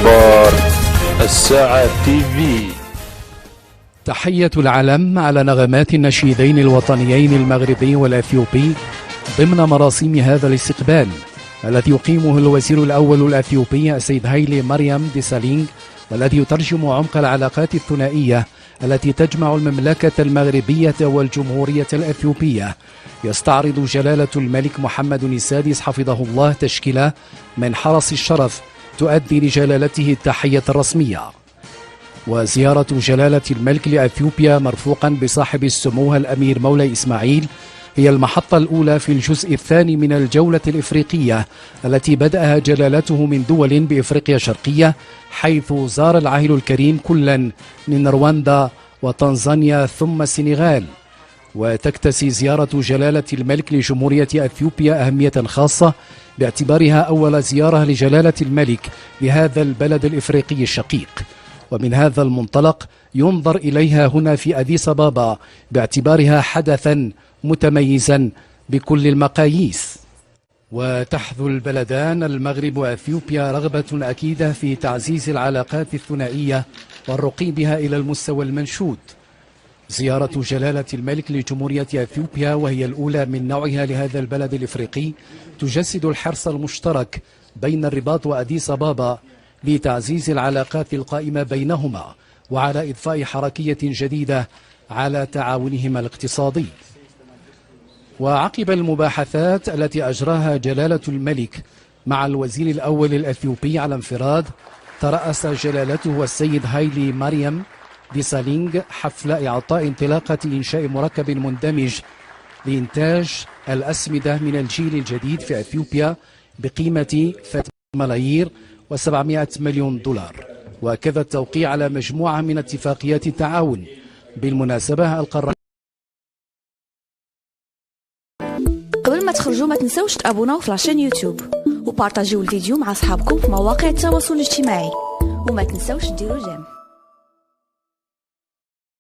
أخبار الساعة تي في. تحية العلم على نغمات النشيدين الوطنيين المغربي والأثيوبي ضمن مراسيم هذا الاستقبال الذي يقيمه الوزير الأول الأثيوبي السيد هايلي مريم ديسالينغ، والذي يترجم عمق العلاقات الثنائية التي تجمع المملكة المغربية والجمهورية الأثيوبية. يستعرض جلالة الملك محمد السادس حفظه الله تشكيلة من حرس الشرف تؤدي لجلالته التحية الرسمية. وزيارة جلالة الملك لأثيوبيا مرفوقا بصاحب السمو الأمير مولاي إسماعيل هي المحطة الأولى في الجزء الثاني من الجولة الإفريقية التي بدأها جلالته من دول بإفريقيا الشرقية، حيث زار العاهل الكريم كلا من رواندا وتنزانيا ثم السنغال. وتكتسي زيارة جلالة الملك لجمهورية أثيوبيا أهمية خاصة باعتبارها أول زيارة لجلالة الملك لهذا البلد الإفريقي الشقيق، ومن هذا المنطلق ينظر إليها هنا في أديس أبابا باعتبارها حدثا متميزا بكل المقاييس. وتحظو البلدان المغرب وأثيوبيا رغبة أكيدة في تعزيز العلاقات الثنائية والرقي بها إلى المستوى المنشود. زيارة جلالة الملك لجمهورية أثيوبيا وهي الأولى من نوعها لهذا البلد الإفريقي تجسد الحرص المشترك بين الرباط وأديس أبابا لتعزيز العلاقات القائمة بينهما وعلى إضفاء حركية جديدة على تعاونهما الاقتصادي. وعقب المباحثات التي أجراها جلالة الملك مع الوزير الأول الأثيوبي على انفراد، ترأس جلالته السيد هايلي مريم ديسالينغ حفل إعطاء انطلاقة إنشاء مركب مندمج لإنتاج الأسمدة من الجيل الجديد في أثيوبيا بقيمة 3 ملايير و700 مليون دولار، وكذا التوقيع على مجموعة من اتفاقيات التعاون. بالمناسبة القرار قبل ما تخرجوا ما تنسوش تابوناو في لاشين يوتيوب وبارطاجيو الفيديو مع اصحابكم في مواقع التواصل الاجتماعي، وما تنسوش ديروا جيم.